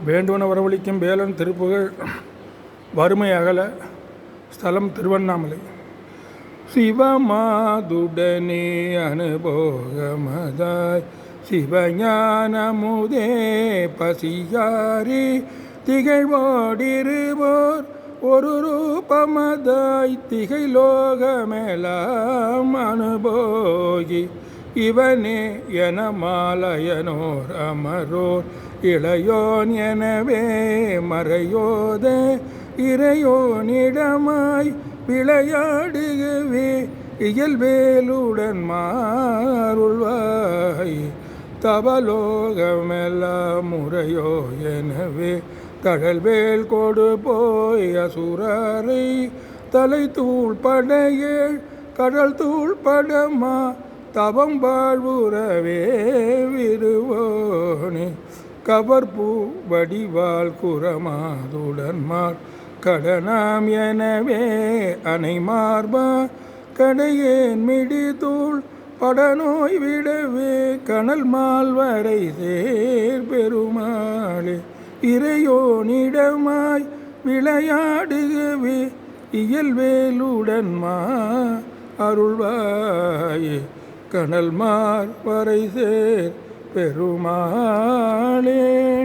வேண்டுவன வரவழிக்கும் வேலன் திருப்புகழ் வறுமை அகல. ஸ்தலம் திருவண்ணாமலை. சிவமாதுடனே அனுபோகமதாய் சிவஞானமுதே பசியாரி திகழ்வோடிருவோர் ஒரு ரூபமதாய் திகைலோகமெலாம் அனுபோகி இவனே என மாலயனோர் அமரோர் இளையோன் எனவே மறையோத இறையோனிடமாய் விளையாடுகவே இயல்வேலுடன் மாறுள்வாய் தவலோகமெல்லாம் முறையோ எனவே கடல்வேல் கொடு போய் அசுரரை தலை தூள் படையேள் கடல் தூள் படமா தவம் வாழ்வுறவே விருவோனே கவர்பூ வடிவால் குரமாதுடன்மார் கடனாம் எனவே அணை மார்பா கடையேன் மிடிதூள் படநோய் விடவே கனல் மால்வரை சேர் பெருமாளே இறையோனிடமாய் விளையாடுகவே இயல்வேலுடன் அருள்வாயே கனல் மார் வரை சேர் பெருமாளே.